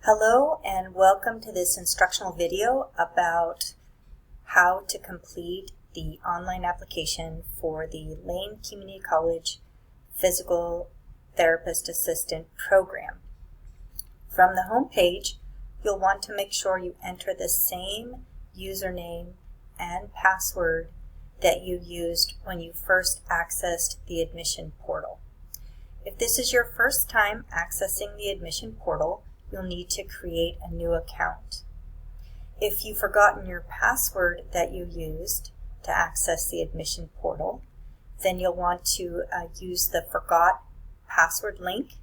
Hello and welcome to this instructional video about how to complete the online application for the Lane Community College Physical Therapist Assistant Program. From the home page, you'll want to make sure you enter the same username and password that you used when you first accessed the admission portal. If this is your first time accessing the admission portal, you'll need to create a new account. If you've forgotten your password that you used to access the admission portal, then you'll want to use the forgot password link,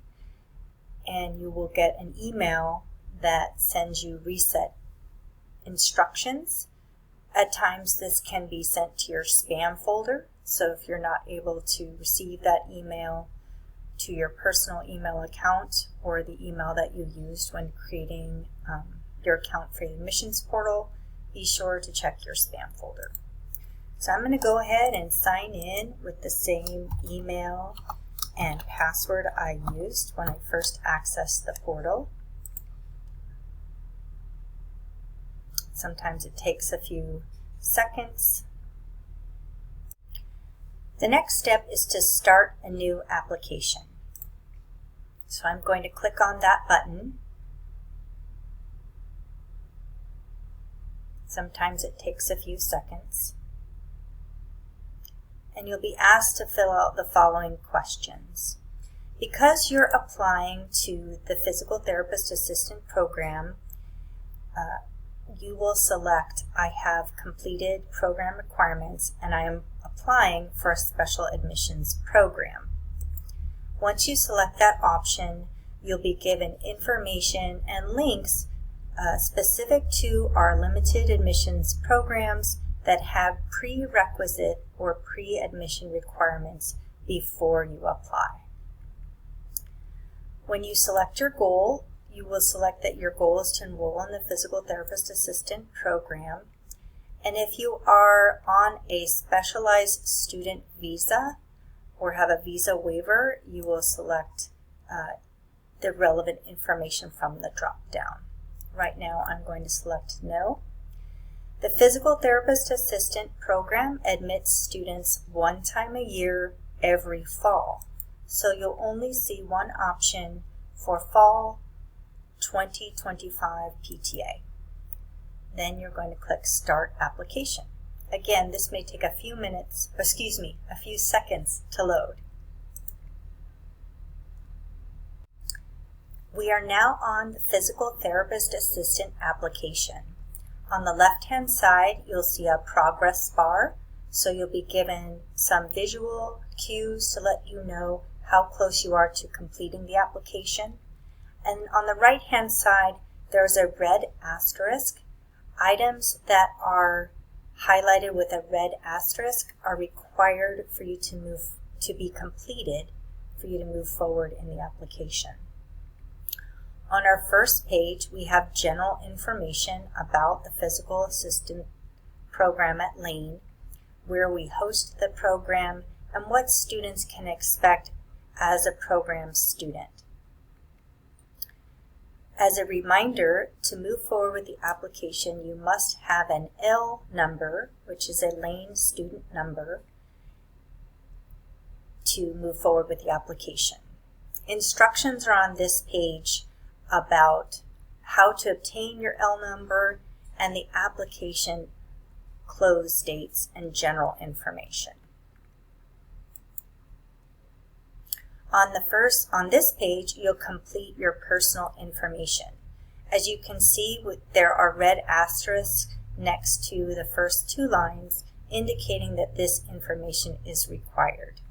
and you will get an email that sends you reset instructions. At times this can be sent to your spam folder, so if you're not able to receive that email to your personal email account or the email that you used when creating your account for the admissions portal, be sure to check your spam folder. So I'm going to go ahead and sign in with the same email and password I used when I first accessed the portal. Sometimes it takes a few seconds. The next step is to start a new application. So I'm going to click on that button. Sometimes it takes a few seconds. And you'll be asked to fill out the following questions. Because you're applying to the Physical Therapist Assistant Program, you will select I have completed program requirements and I am applying for a special admissions program. Once you select that option, you'll be given information and links specific to our limited admissions programs that have prerequisite or pre-admission requirements before you apply. When you select your goal, you will select that your goal is to enroll in the Physical Therapist Assistant Program. And if you are on a specialized student visa or have a visa waiver, you will select the relevant information from the drop-down. Right now I'm going to select No. The Physical Therapist Assistant Program admits students one time a year every fall. So you'll only see one option for fall 2025 PTA. Then you're going to click Start Application. Again, this may take a few seconds to load. We are now on the Physical Therapist Assistant application. On the left-hand side, you'll see a progress bar, so you'll be given some visual cues to let you know how close you are to completing the application. And on the right-hand side, there's a red asterisk. Items that are highlighted with a red asterisk are required for you to be completed for you to move forward in the application. On our first page, we have general information about the Physical Assistant Program at Lane, where we host the program and what students can expect as a program student. As a reminder, to move forward with the application, you must have an L number, which is a Lane student number, to move forward with the application. Instructions are on this page about how to obtain your L number and the application close dates and general information. On this page, you'll complete your personal information. As you can see, there are red asterisks next to the first two lines, indicating that this information is required.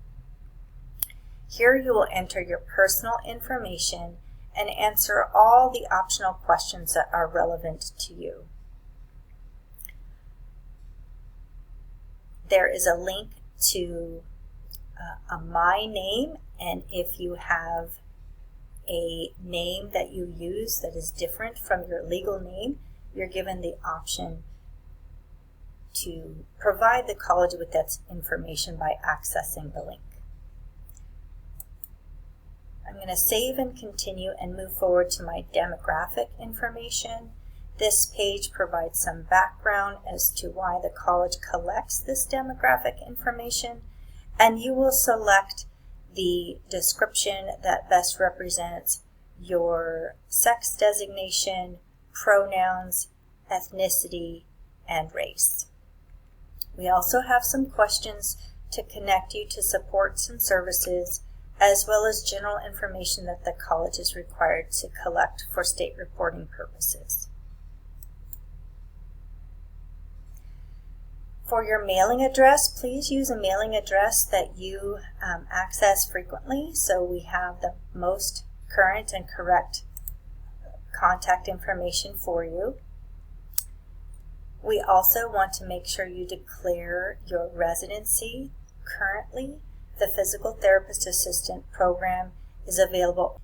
Here you will enter your personal information and answer all the optional questions that are relevant to you. There is a link to a My Name, and if you have a name that you use that is different from your legal name, you're given the option to provide the college with that information by accessing the link. I'm going to save and continue and move forward to my demographic information. This page provides some background as to why the college collects this demographic information, and you will select the description that best represents your sex designation, pronouns, ethnicity, and race. We also have some questions to connect you to supports and services, as well as general information that the college is required to collect for state reporting purposes. For your mailing address, please use a mailing address that you access frequently, so we have the most current and correct contact information for you. We also want to make sure you declare your residency. Currently, the Physical Therapist Assistant program is available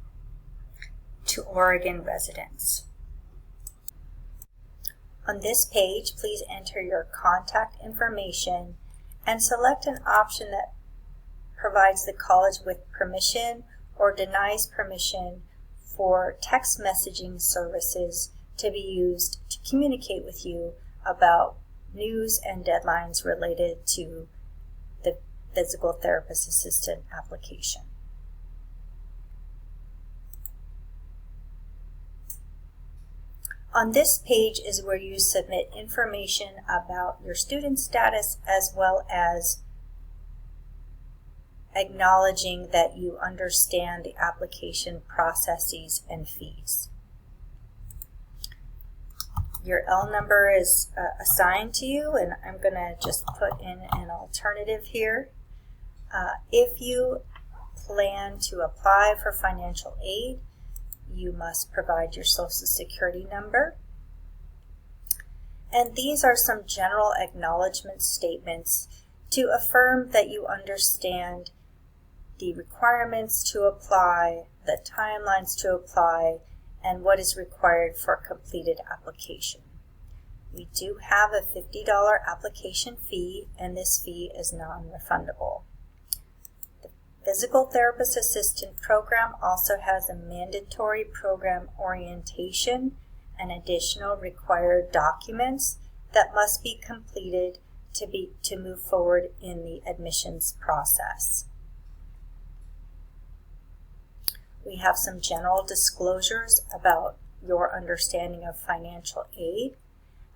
to Oregon residents. On this page, please enter your contact information and select an option that provides the college with permission or denies permission for text messaging services to be used to communicate with you about news and deadlines related to the Physical Therapist Assistant application. On this page is where you submit information about your student status, as well as acknowledging that you understand the application processes and fees. Your L number is assigned to you, and I'm going to just put in an alternative here. If you plan to apply for financial aid, you must provide your Social Security number. And these are some general acknowledgement statements to affirm that you understand the requirements to apply, the timelines to apply, and what is required for a completed application. We do have a $50 application fee, and this fee is non-refundable. Physical Therapist Assistant program also has a mandatory program orientation and additional required documents that must be completed to move forward in the admissions process. We have some general disclosures about your understanding of financial aid,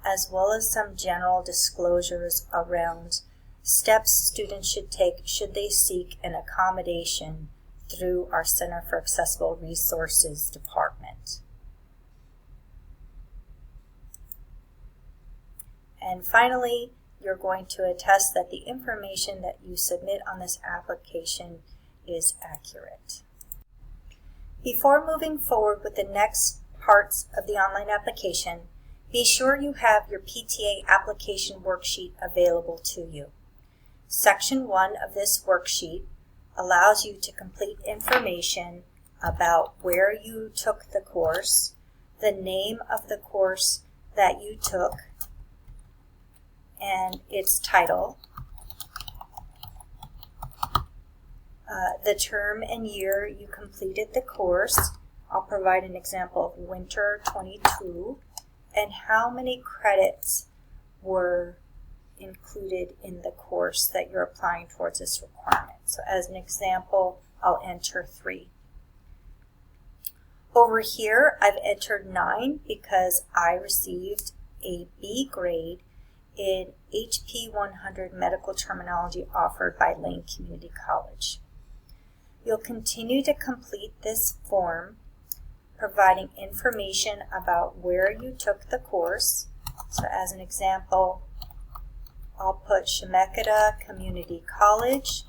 as well as some general disclosures around steps students should take should they seek an accommodation through our Center for Accessible Resources department. And finally, you're going to attest that the information that you submit on this application is accurate. Before moving forward with the next parts of the online application, be sure you have your PTA application worksheet available to you. Section 1 of this worksheet allows you to complete information about where you took the course, the name of the course that you took, and its title, the term and year you completed the course. I'll provide an example of winter 22, and how many credits were included in the course that you're applying towards this requirement. So as an example, I'll enter 3. Over here, I've entered 9 because I received a B grade in HP 100 medical terminology offered by Lane Community College. You'll continue to complete this form, providing information about where you took the course. So as an example, I'll put Chemeketa Community College.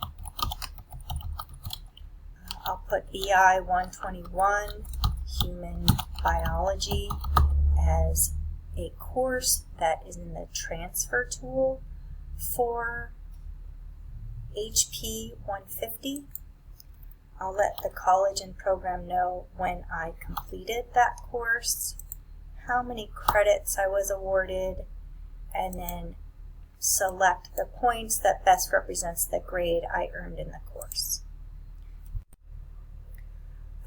I'll put BI 121, Human Biology, as a course that is in the transfer tool for HP 150. I'll let the college and program know when I completed that course, how many credits I was awarded, and then select the points that best represents the grade I earned in the course.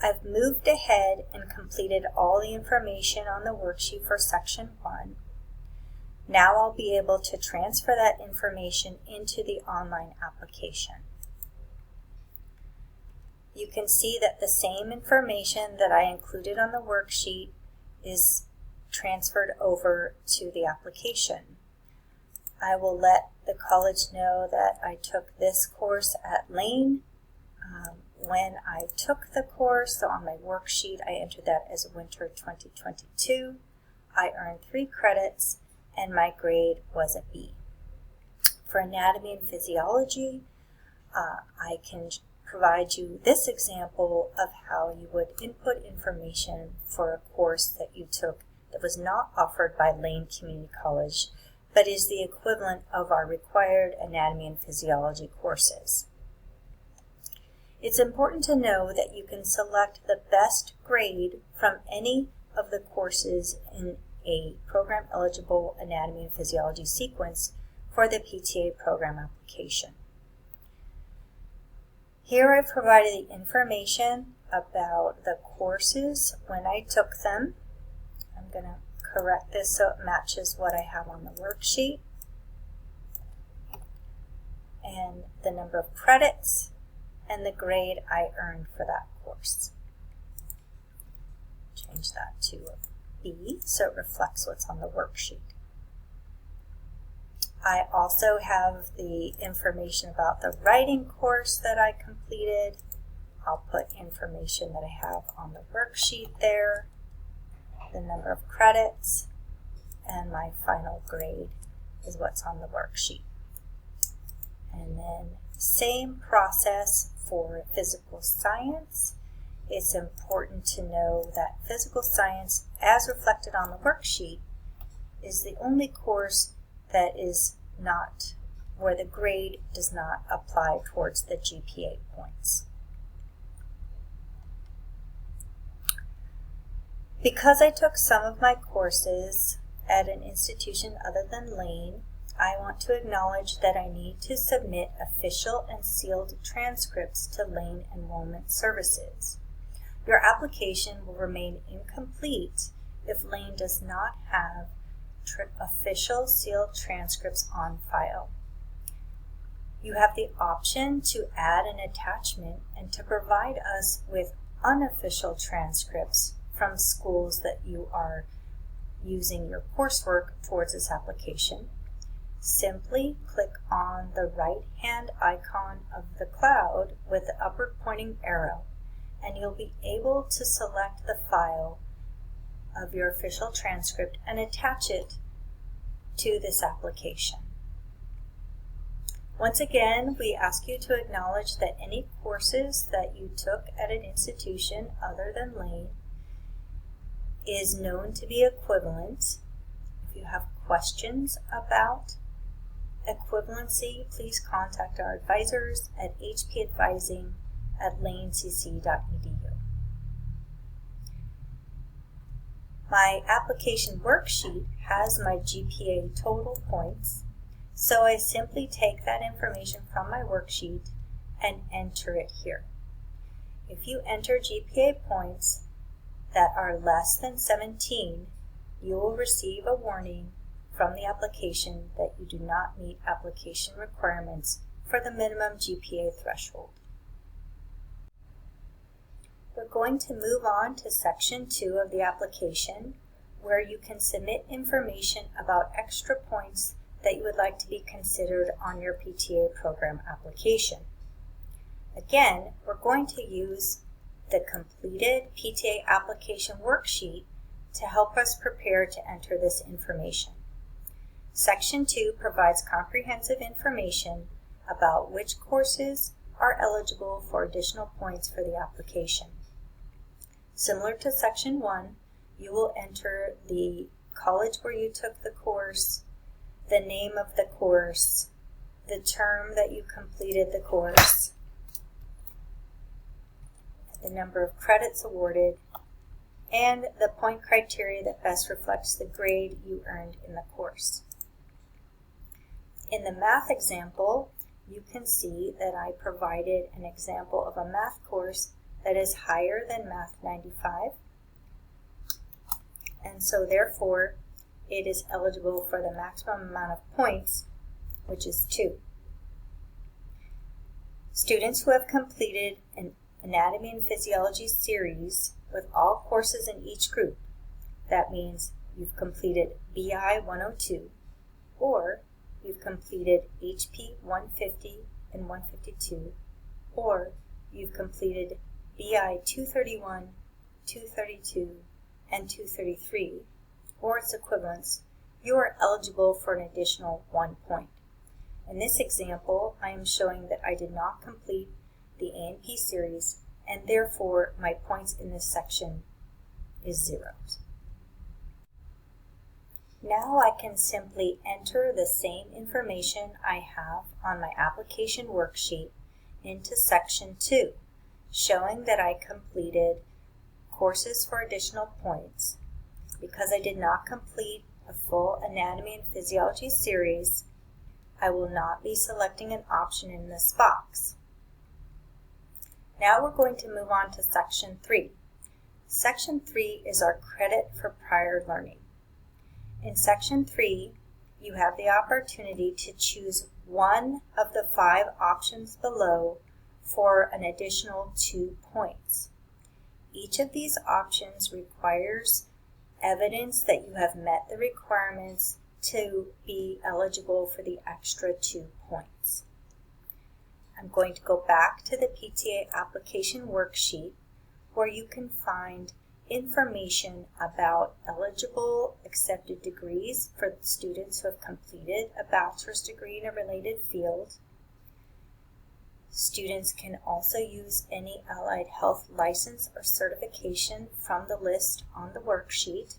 I've moved ahead and completed all the information on the worksheet for Section 1. Now I'll be able to transfer that information into the online application. You can see that the same information that I included on the worksheet is transferred over to the application. I will let the college know that I took this course at Lane. When I took the course, so on my worksheet, I entered that as winter 2022. I earned 3 credits and my grade was a B. For anatomy and physiology, I can provide you this example of how you would input information for a course that you took that was not offered by Lane Community College, but is the equivalent of our required anatomy and physiology courses. It's important to know that you can select the best grade from any of the courses in a program-eligible anatomy and physiology sequence for the PTA program application. Here I've provided the information about the courses when I took them. I'm going to correct this so it matches what I have on the worksheet. And the number of credits and the grade I earned for that course. Change that to a B so it reflects what's on the worksheet. I also have the information about the writing course that I completed. I'll put information that I have on the worksheet there, the number of credits, and my final grade is what's on the worksheet. And then same process for physical science. It's important to know that physical science, as reflected on the worksheet, is the only course that is not, where the grade does not apply towards the GPA points. Because I took some of my courses at an institution other than Lane, I want to acknowledge that I need to submit official and sealed transcripts to Lane Enrollment Services. Your application will remain incomplete if Lane does not have official sealed transcripts on file. You have the option to add an attachment and to provide us with unofficial transcripts from schools that you are using your coursework towards this application. Simply click on the right-hand icon of the cloud with the upward pointing arrow, and you'll be able to select the file of your official transcript and attach it to this application. Once again, we ask you to acknowledge that any courses that you took at an institution other than Lane is known to be equivalent. If you have questions about equivalency, please contact our advisors at hpadvising@lanecc.edu. My application worksheet has my GPA total points, so I simply take that information from my worksheet and enter it here. If you enter GPA points that are less than 17, you will receive a warning from the application that you do not meet application requirements for the minimum GPA threshold. We're going to move on to Section 2 of the application, where you can submit information about extra points that you would like to be considered on your PTA program application. Again, we're going to use the completed PTA application worksheet to help us prepare to enter this information. Section 2 provides comprehensive information about which courses are eligible for additional points for the application. Similar to Section 1, you will enter the college where you took the course, the name of the course, the term that you completed the course, the number of credits awarded, and the point criteria that best reflects the grade you earned in the course. In the math example, you can see that I provided an example of a math course that is higher than Math 95, and so therefore it is eligible for the maximum amount of points, which is 2. Students who have completed an Anatomy and Physiology series with all courses in each group, that means you've completed BI 102, or you've completed HP 150 and 152, or you've completed BI 231, 232, and 233, or its equivalents, you are eligible for an additional 1 point. In this example, I am showing that I did not complete the A&P series, and therefore my points in this section is 0. Now I can simply enter the same information I have on my application worksheet into section 2, showing that I completed courses for additional points. Because I did not complete a full Anatomy and Physiology series, I will not be selecting an option in this box. Now we're going to move on to section 3. Section 3 is our credit for prior learning. In section 3, you have the opportunity to choose one of the 5 options below for an additional 2 points. Each of these options requires evidence that you have met the requirements to be eligible for the extra 2 points. I'm going to go back to the PTA application worksheet where you can find information about eligible accepted degrees for students who have completed a bachelor's degree in a related field. Students can also use any allied health license or certification from the list on the worksheet.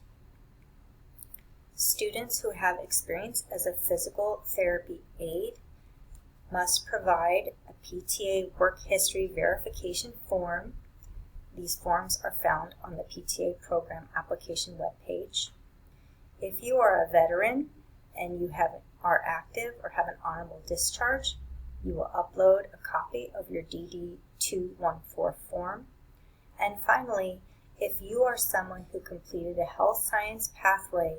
Students who have experience as a physical therapy aide must provide a PTA work history verification form. These forms are found on the PTA Program Application webpage. If you are a veteran and you are active or have an honorable discharge, you will upload a copy of your DD 214 form. And finally, if you are someone who completed a health science pathway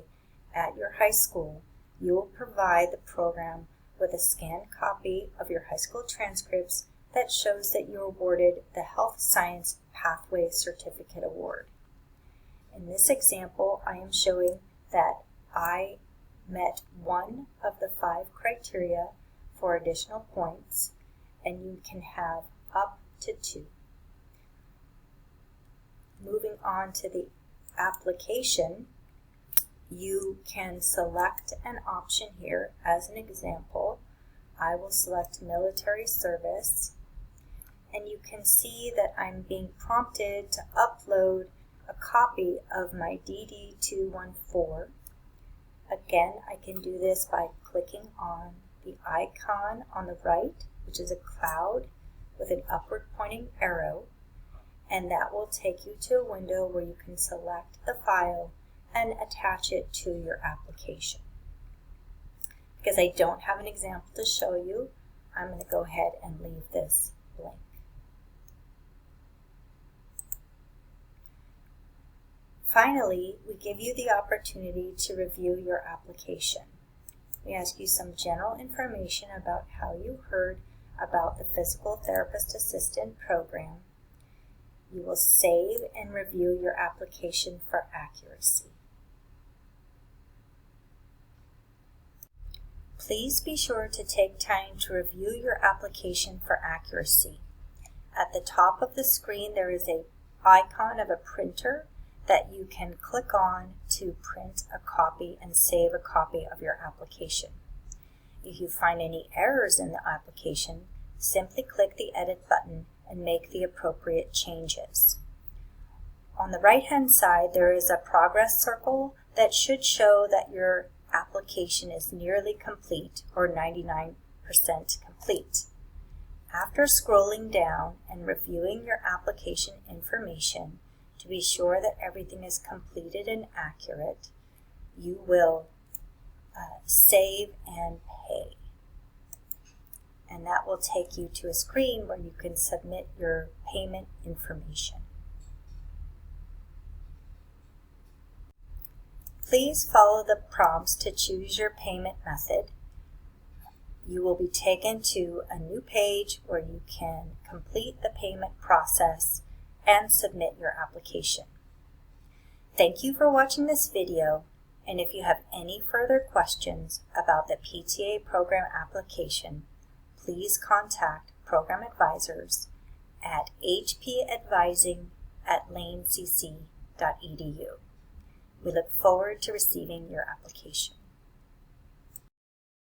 at your high school, you will provide the program with a scanned copy of your high school transcripts that shows that you awarded the Health Science Pathway Certificate Award. In this example, I am showing that I met one of the 5 criteria for additional points, and you can have up to 2. Moving on to the application, you can select an option here. As an example, I will select military service, and you can see that I'm being prompted to upload a copy of my DD 214. Again, I can do this by clicking on the icon on the right, which is a cloud with an upward pointing arrow, and that will take you to a window where you can select the file and attach it to your application. Because I don't have an example to show you, I'm going to go ahead and leave this blank. Finally, we give you the opportunity to review your application. We ask you some general information about how you heard about the Physical Therapist Assistant Program. You will save and review your application for accuracy. Please be sure to take time to review your application for accuracy. At the top of the screen, there is an icon of a printer that you can click on to print a copy and save a copy of your application. If you find any errors in the application, simply click the Edit button and make the appropriate changes. On the right-hand side, there is a progress circle that should show that your application is nearly complete or 99% complete. After scrolling down and reviewing your application information to be sure that everything is completed and accurate, you will save and pay. and that will take you to a screen where you can submit your payment information. Please follow the prompts to choose your payment method. You will be taken to a new page where you can complete the payment process and submit your application. Thank you for watching this video, and if you have any further questions about the PTA Program Application, please contact Program Advisors at hpadvising@lanecc.edu. We look forward to receiving your application.